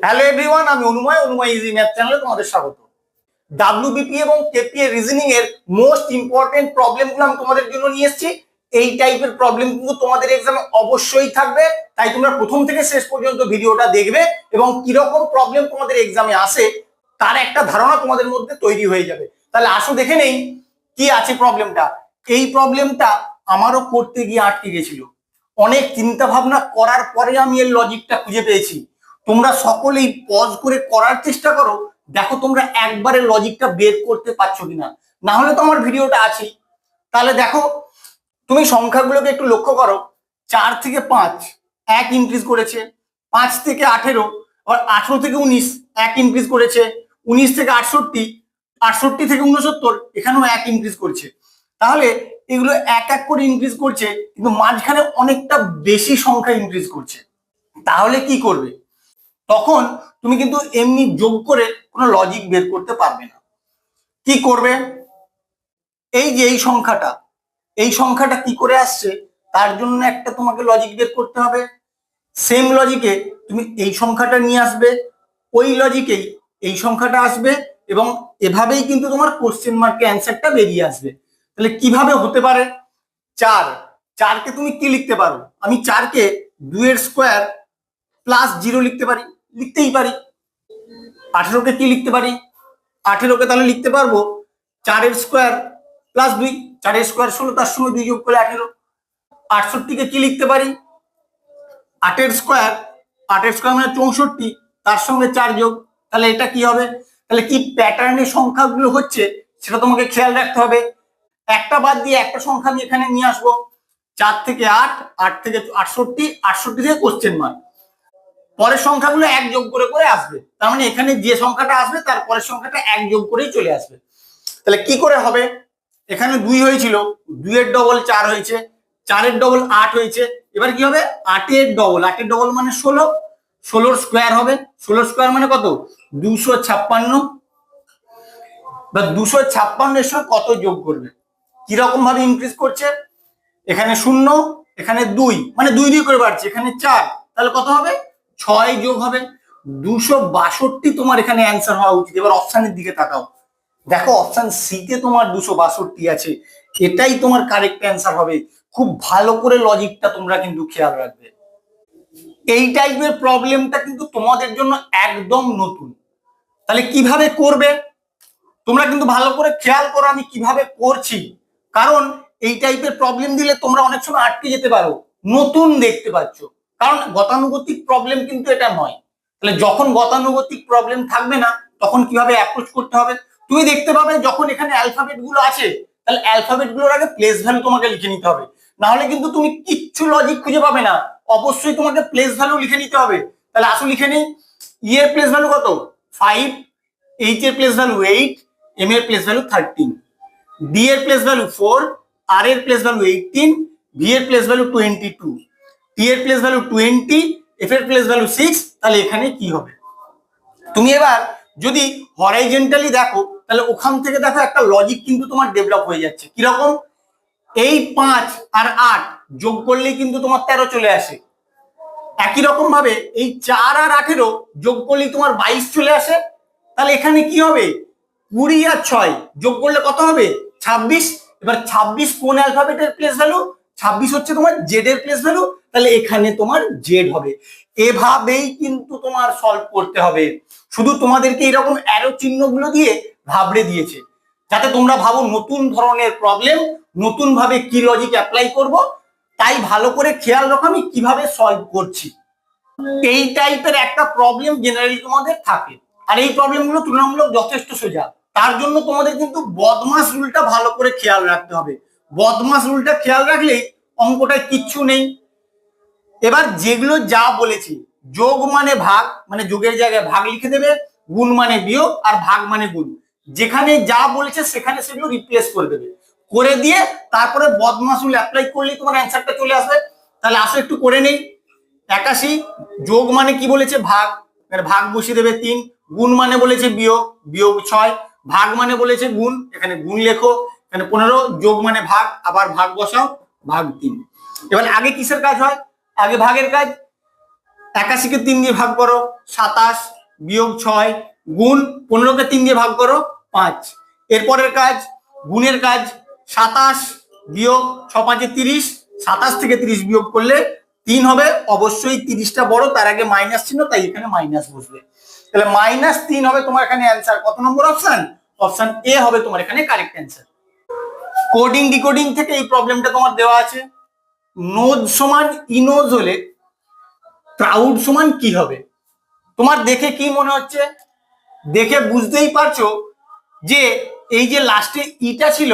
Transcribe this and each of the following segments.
Hello everyone, আমি অনুময় easy math চ্যানেলে তোমাদের স্বাগত। ডাব্লিউবিপি এবং কেপিএ রিজনিং এর মোস্ট ইম্পর্টেন্ট প্রবলেমগুলো আমি তোমাদের জন্য নিয়ে এসেছি। এই টাইপের প্রবলেম কিন্তু তোমাদের এক্সামে অবশ্যই থাকবে, তাই তোমরা প্রথম থেকে শেষ পর্যন্ত ভিডিওটা দেখবে এবং কিরকম প্রবলেম তোমাদের এক্সামে আসে তার একটা ধারণা তোমাদের মধ্যে তৈরি হয়ে যাবে। তাহলে আসো দেখে নেই কি আছে প্রবলেমটা। এই প্রবলেমটা আমারও করতে গিয়ে আটকে গেছিল, অনেক চিন্তা ভাবনা করার পরে আমি এর লজিকটা খুঁজে পেয়েছি। তোমরা সকলেই পজ করে করার চেষ্টা করো, দেখো তোমরা একবারে লজিকটা বের করতে পারছো কিনা, না হলে তো আমার ভিডিওটা আছেই। তাহলে দেখো, তুমি সংখ্যাগুলোকে একটু লক্ষ্য করো। 4 থেকে 5 এক ইনক্রিজ করেছে, 5 থেকে 18, আবার 18 থেকে 19 এক ইনক্রিজ করেছে, 19 থেকে 68, 68 থেকে 69 এখানেও এক ইনক্রিজ করছে। তাহলে এগুলো এক এক করে ইনক্রিজ করছে, কিন্তু মাঝখানে অনেকটা বেশি সংখ্যা ইনক্রিজ করছে। তাহলে কি করবে? তখন তুমি কিন্তু এমনি যোগ করে কোনো লজিক বের করতে পারবে না। কি করবে? এই যে এই সংখ্যাটা কি করে আসছে তার জন্য একটা তোমাকে লজিক বের করতে হবে। সেম লজিকে তুমি এই সংখ্যাটা নিয়ে আসবে, ওই লজিকেই এই সংখ্যাটা আসবে এবং এভাবেই কিন্তু তোমার কোশ্চেন মার্কের অ্যান্সারটা বেরিয়ে আসবে। তাহলে কিভাবে হতে পারে? 4কে তুমি কি লিখতে পারো? আমি 4কে 2 এর স্কোয়ার প্লাস 0 লিখতে পারি, লিখতেই পারি। 18কে কি লিখতে পারি? 18কে তাহলে লিখতে পারবো 4 এর স্কোয়ার প্লাস 2, 4 এর স্কোয়ার 16, তার সঙ্গে 2 যোগ করলে 18। 68কে কি লিখতে পারি? 8 এর স্কোয়ার মানে 64, তার সঙ্গে 4 যোগ, তাহলে এটা কি হবে? তাহলে কি প্যাটার্নের সংখ্যাগুলো হচ্ছে সেটা তোমাকে খেয়াল রাখতে হবে। একটা বাদ দিয়ে একটা সংখ্যা আমি এখানে নিয়ে আসবো। 4 থেকে 8, 8 থেকে 68, 68 থেকে কোশ্চেন মার্ক। পরের সংখ্যাগুলো এক যোগ করে করে আসবে, তার মানে এখানে যে সংখ্যাটা আসবে তার পরের সংখ্যাটা এক যোগ করেই চলে আসবে। তাহলে কি করে হবে? এখানে 2 হয়েছিল, 2 এর ডবল 4 হয়েছে, 4 এর ডবল 8 হয়েছে। এবার কি হবে? 8 এর ডবল মানে 16, 16 স্কোয়ার হবে। 16 স্কোয়ার মানে কত? 256। বা 256 এর সঙ্গে কত যোগ করবে? কিরকম ভাবে ইনক্রিজ করছে? এখানে 0, এখানে 2, মানে 2 2 করে বাড়ছে, এখানে 4, তাহলে কত হবে? 6 যোগ হবে 262। তোমার এখানে অ্যান্সার হওয়া উচিত। এবার অপশনের দিকে তাকাও, দেখো অপশন সি তে তোমার 262 আছে, এটাই তোমার কারেক্ট অ্যান্সার হবে। খুব ভালো করে লজিকটা তোমরা কিন্তু খেয়াল রাখবে। এই টাইপের প্রবলেমটা কিন্তু তোমাদের জন্য একদম নতুন। তাহলে কিভাবে করবে তোমরা কিন্তু ভালো করে খেয়াল করো আমি কিভাবে করছি, কারণ এই টাইপের প্রবলেম দিলে তোমরা অনেক সময় আটকে যেতে পারো, নতুন দেখতে পাচ্ছ। কারণ গতানুগতিক প্রবলেম কিন্তু এটা নয়। তাহলে যখন গতানুগতিক প্রবলেম থাকবে না তখন কিভাবে অ্যাপ্রোচ করতে হবে তুমি দেখতে পাবে। যখন এখানে অ্যালফাবেট গুলো আছে তাহলে অ্যালফাবেট গুলোর আগে প্লেস ভ্যালু তোমাকে লিখে নিতে হবে, না হলে কিন্তু তুমি কিচ্ছু লজিক খুঁজে পাবে না। অবশ্যই তোমাকে প্লেস ভ্যালু লিখে নিতে হবে। তাহলে আসো লিখে নেই। ই এর প্লেস ভ্যালু কত? 5, এইচ এর প্লেস ভ্যালু 8, এম এর প্লেস ভ্যালু 13, ডি এর প্লেস ভ্যালু 4, আর এর প্লেস ভ্যালু 18, ভি এর প্লেস ভ্যালু 22, টি এর প্লেস ভ্যালু 20, এফ এর প্লেস ভ্যালু 6। তাহলে এখানে কি হবে? তুমি এবার যদি হরাইজন্টালি দেখো তাহলে ওখান থেকে দেখো একটা লজিক কিন্তু তোমার ডেভেলপ হয়ে যাচ্ছে। কিরকম? এই 5 আর 8 যোগ করলেই কিন্তু তোমার 13 চলে আসে। একই রকম ভাবে এই 4 আর 18 যোগ করলেই তোমার 22 চলে আসে। তাহলে এখানে কি হবে? 20 আর 6 যোগ করলে কত হবে? 26। এবার 26 কোন অ্যালফাবেটের প্লেস ভ্যালু? 26 হচ্ছে তোমার জেড এর প্লেস ভ্যালু, তাহলে এখানে তোমার জেড হবে। এভাবেই কিন্তু তোমার সলভ করতে হবে। শুধু তোমাদেরকে এরকম অ্যারো চিহ্নগুলো দিয়ে ভাবড়ে দিয়েছে যাতে তোমরা ভাবো নতুন ধরনের প্রবলেম, নতুন ভাবে কি লজিক অ্যাপ্লাই করব। তাই ভালো করে খেয়াল রাখো আমি কিভাবে সলভ করছি। এই টাইপের একটা প্রবলেম জেনারেলি তোমাদের থাকে, আর এই প্রবলেমগুলো তুলনামূলক যথেষ্ট সোজা। তার জন্য তোমাদের কিন্তু বদমাস রুলটা ভালো করে খেয়াল রাখতে হবে। বদমাস রুলটা খেয়াল রাখলেই অঙ্কটায় কিচ্ছু নেই। এবার যেগুলো যা বলেছি, যোগ মানে ভাগ, মানে যোগের জায়গায় ভাগ লিখে দেবে, গুণ মানে বিয়োগ, আর ভাগ মানে গুণ। যেখানে যা বলেছে সেখানে সেগুলো রিপ্লেস করে দেবে, করে দিয়ে তারপরে বদমাস রুল অ্যাপ্লাই করলেই তোমার অ্যান্সারটা চলে আসবে। তাহলে আসো একটু করে নেই। 81 যোগ মানে কি বলেছে? ভাগ, ভাগ বসিয়ে দেবে 3, গুণ মানে বলেছে বিয়োগ, বিয়োগ 6, ভাগ মানে বলেছে গুণ, এখানে গুণ লেখো, এখানে 15, যোগ মানে ভাগ, আবার ভাগ বসাও, ভাগ 3। এবার আগে কিসের কাজ হয়? আগে ভাগের কাজ। 81 কে 3 দিয়ে ভাগ করো 27 বিয়োগ 6 গুণ 15 কে 3 দিয়ে ভাগ করো 5। এরপরের কাজ গুণের কাজ 27 বিয়োগ 6 5 30, 27 থেকে 30 বিয়োগ করলে 3 হবে, অবশ্যই 30টা বড়, তার আগে মাইনাস চিহ্ন, তাই এখানে মাইনাস বসবে। তাহলে -3 হবে তোমার এখানে অ্যান্সার। কত নম্বর অপশন? অপশন এ হবে তোমার এখানে কারেক্ট অ্যান্সার। কোডিং ডিকোডিং থেকে এই প্রবলেমটা তোমার দেওয়া আছে। নোজ সমান ইনোজ হলে ক্রাউড সমান কি হবে? তোমার দেখে কি মনে হচ্ছে? দেখে বুঝতেই পারছো যে এই যে লাস্টে ইটা ছিল,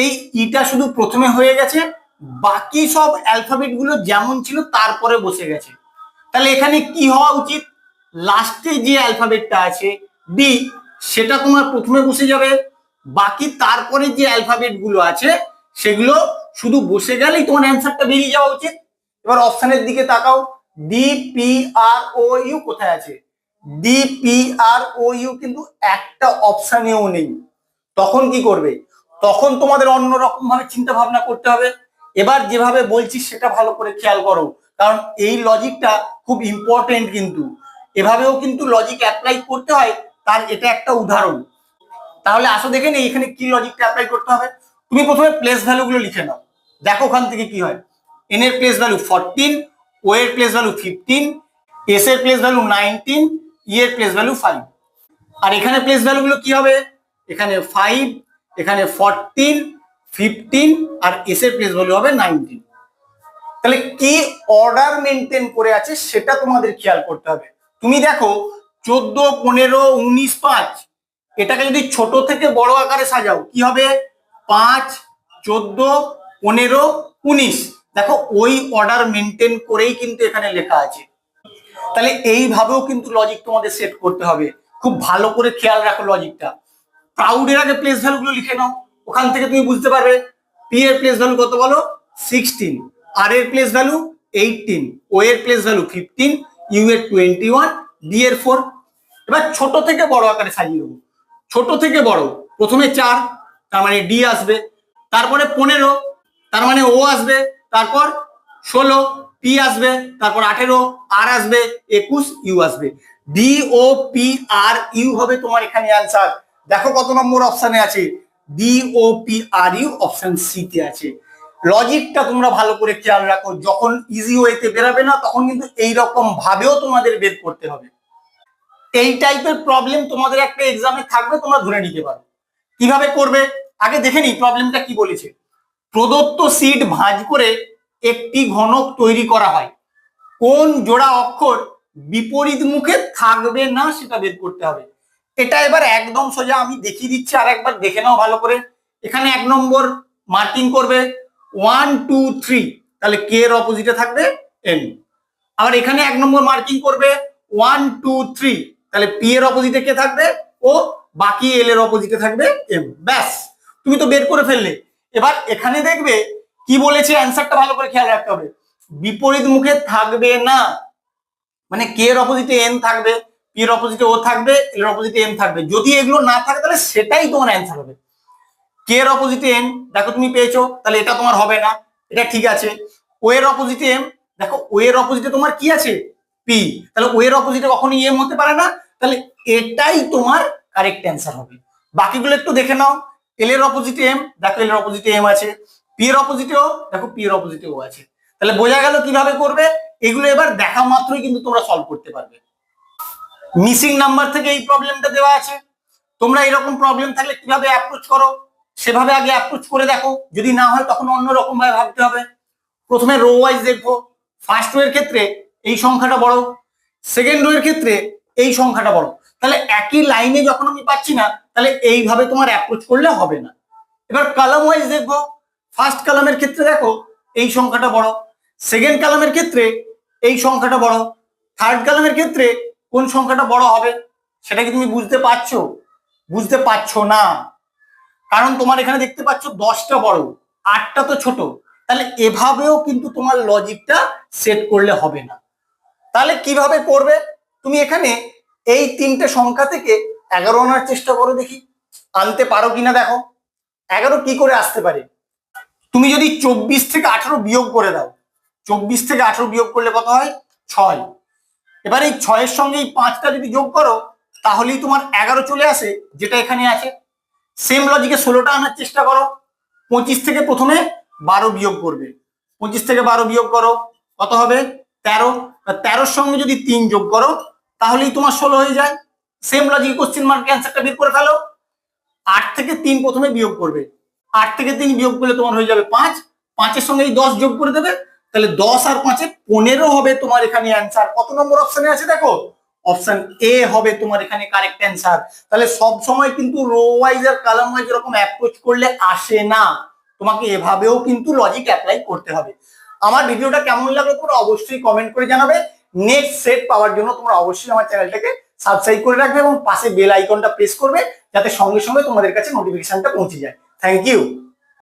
এই ইটা শুধু প্রথমে হয়ে গেছে, বাকি সব অ্যালফাবেট গুলো যেমন ছিল তারপরে বসে গেছে। তাহলে এখানে কি হওয়া উচিত? লাস্টে যে অ্যালফাবেটটা আছে ডি, সেটা তোমার প্রথমে বসে যাবে, বাকি তারপরে যে অ্যালফাবেট গুলো আছে সেগুলো শুধু বসে গেলেই তোমার অ্যান্সারটা বেরিয়ে যাওয়া উচিত। এবার অপশনের দিকে তাকাও, D P R O U কোথায় আছে? D P R O U কিন্তু একটা অপশনেও নেই। তখন কি করবে? তখন তোমাদের অন্যরকম ভাবে চিন্তা ভাবনা করতে হবে। এবার যেভাবে বলছি সেটা ভালো করে খেয়াল করো, কারণ এই লজিকটা খুব ইম্পর্টেন্ট, কিন্তু এভাবেও কিন্তু লজিক অ্যাপ্লাই করতে হয়, তার এটা একটা উদাহরণ। তাহলে আসো দেখে নেই এখানে কি লজিকটা অ্যাপ্লাই করতে হবে। তুমি প্রথমে প্লেস ভ্যালু গুলো লিখে নাও, দেখো ওখান থেকে কি হয়। এন এর প্লেস ভ্যালু 14, ও এর প্লেস ভ্যালু 15, এস এর প্লেস ভ্যালু 19, ই এর প্লেস ভ্যালু 5। আর এখানে প্লেস ভ্যালু গুলো কি হবে? এখানে 5, এখানে 14, 15, আর এস এর প্লেস ভ্যালু হবে 19। তাহলে কি অর্ডার মেনটেন করে আছে সেটা তোমাদের খেয়াল করতে হবে। তুমি দেখো 14, 15, 19, 5, এটাকে যদি ছোট থেকে বড় আকারে সাজাও কি হবে? 5, 14, 15, 19। দেখো ওই অর্ডার মেনটেন করেই কিন্তু এখানে লেখা আছে। তাহলে এইভাবেও কিন্তু লজিক তোমাদের সেট করতে হবে। খুব ভালো করে খেয়াল রাখো লজিকটা। ক্রাউডের আগে প্লেস ভ্যালু গুলো লিখে নাও, ওখান থেকে তুমি বুঝতে পারবে। পি এর প্লেস ভ্যালু কত বলো? 16, আর এর প্লেস ভ্যালু 18, ও এর প্লেস ভ্যালু 15, ইউ এর 21, ডি এর 4। এবার ছোট থেকে বড় আকারে সাজিয়ে দেবো। ছোট থেকে বড়, প্রথমে 4, তার মানে ডি আসবে, তারপরে 15, তার মানে ও আসবে, তারপর 16 পি আসবে, তারপর 18 আর আসবে, 21 ইউ আসবে। D O P R U হবে তোমার এখানে অ্যান্সার। দেখো কত নম্বর অপশনে আছে? D O P R U option C তে আছে। লজিকটা তোমরা ভালো করে খেয়াল রাখো, যখন ইজি ওয়েতে বেরাবে না তখন কিন্তু এইরকম ভাবেও তোমাদের বের করতে হবে। এই টাইপের প্রবলেম তোমাদের একটা এক্সামে থাকবে, তোমরা ধরে নিতে পারো। কিভাবে করবে আগে দেখে নি প্রবলেমটা কি বলেছে। প্রদত্ত সিট ভাঁজ করে একটি ঘনক তৈরি করা হয়, কোন জোড়া অক্ষর বিপরীত মুখে থাকবে না সেটা বের করতে হবে। এটা এবার একদম সোজা, আমি দেখিয়ে দিচ্ছি আর একবার দেখে নাও ভালো করে। এখানে 1 নম্বর মার্কিং করবে 1 2 3, তাহলে কে এর অপোজিটে থাকবে এন। আবার এখানে 1 নম্বর মার্কিং করবে 1 2 3, তাহলে পি এর অপোজিটে কে থাকবে? ও, বাকি এল এর অপোজিটে থাকবে এম। ব্যাস, তুমি তো বের করে ফেললে। এবার এখানে দেখবে কি বলেছে, অ্যান্সারটা ভালো করে খেয়াল রাখতে হবে। বিপরীত মুখে থাকবে না, মানে কে এর অপোজিটে এন থাকবে, পি এর অপোজিটে ও থাকবে, এল এর অপোজিটে এম থাকবে। যদি এগুলো না থাকে তাহলে সেটাই তোমার অ্যান্সার হবে। কে এর অপোজিটে এন, দেখো তুমি পেয়েছো, তাহলে এটা তোমার হবে না, এটা ঠিক আছে। ও এর অপোজিটে এম, দেখো ও এর অপোজিটে তোমার কি আছে? পি, তাহলে ও এর অপোজিটে কখনোই এম হতে পারে না, তাহলে এটাই তোমার কারেক্ট অ্যান্সার হবে। বাকিগুলো একটু দেখে নাও। এল এর অপোজিটে এম, দেখো এল এর অপোজিটে এম আছে। পি এর অপোজিটেও, দেখো পি এর অপোজিটেও আছে। তাহলে বোঝা গেল কিভাবে করবে। এগুলো এবার দেখা মাত্রই কিন্তু তোমরা সলভ করতে পারবে। মিসিং নাম্বার থেকে এই প্রবলেমটা দেওয়া আছে। তোমরা এরকম প্রবলেম থাকলে কিভাবে অ্যাপ্রোচ করো সেভাবে আগে অ্যাপ্রোচ করে দেখো, যদি না হয় তখন অন্যরকম ভাবে ভাবতে হবে। প্রথমে রো ওয়াইজ দেখবো। ফার্স্ট রো এর ক্ষেত্রে এই সংখ্যাটা বড়, সেকেন্ড রো এর ক্ষেত্রে এই সংখ্যাটা বড়। তাহলে একই লাইনে যখন আমি পাচ্ছি না, তাহলে এইভাবে তোমার অ্যাপ্রোচ করলে হবে না। এবার কলাম ওয়াইজ দেখবো। ফার্স্ট কলামের ক্ষেত্রে দেখো এই সংখ্যাটা বড়, সেকেন্ড কলামের ক্ষেত্রে এই সংখ্যাটা বড়, থার্ড কলামের ক্ষেত্রে কোন সংখ্যাটা বড় হবে সেটা কি তুমি বুঝতে পারছো? বুঝতে পারছো না, কারণ তোমার এখানে দেখতে পাচ্ছ 10টা বড়, 8টা তো ছোট। তাহলে এভাবেও কিন্তু তোমার লজিকটা সেট করলে হবে না। তাহলে কিভাবে করবে? তুমি এখানে এই 3টে সংখ্যা থেকে 11 আনার চেষ্টা করো, দেখি আনতে পারো কিনা। দেখো 11 কি করে আসতে পারে। তুমি যদি 24 থেকে 18 বিয়োগ করে দাও, 24 থেকে 18 বিয়োগ করলে কত হয়? 6। এবার এই 6 এর সঙ্গে এই 5টা যদি যোগ করো তাহলেই তোমার 11 চলে আসে, যেটা এখানে আছে। সেম লজিকে 16টা আনার চেষ্টা করো। 25 থেকে প্রথমে 12 বিয়োগ করবে, 25 থেকে 12 বিয়োগ করো, কত হবে? 13। 13-র সঙ্গে যদি 3 যোগ করো তাহলেই তোমার 16 হয়ে যায়। সেম লজিকে কোশ্চেন মার্ক অ্যান্সারটা বের করে ফেলো। 8 থেকে 3 প্রথমে বিয়োগ করবে, 8 থেকে 3 বিয়োগ করলে তোমার হয়ে যাবে 5। 5-এর সঙ্গে এই 10 যোগ করে দেবে, তাহলে 10 আর 5-এ 15 হবে তোমার এখানে অ্যান্সার। কত নম্বর অপশনে আছে দেখো? অপশন এ হবে তোমার এখানে কারেক্ট অ্যান্সার। তাহলে সব সময় কিন্তু রো ওয়াইজ আর কলাম ওয়াইজ এরকম অ্যাপ্রোচ করলে আসে না, তোমাকে এভাবেও কিন্তু লজিক অ্যাপ্লাই করতে হবে। আমার ভিডিওটা কেমন লাগলো তোমরা অবশ্যই কমেন্ট করে জানাবে। নেক্সট সেট পাওয়ার জন্য তোমরা অবশ্যই আমার চ্যানেলটাকে সাবস্ক্রাইব করে রাখবে এবং পাশে বেল আইকনটা প্রেস করবে, যাতে সঙ্গে সঙ্গে তোমাদের কাছে নোটিফিকেশনটা পৌঁছে যায়। Thank you.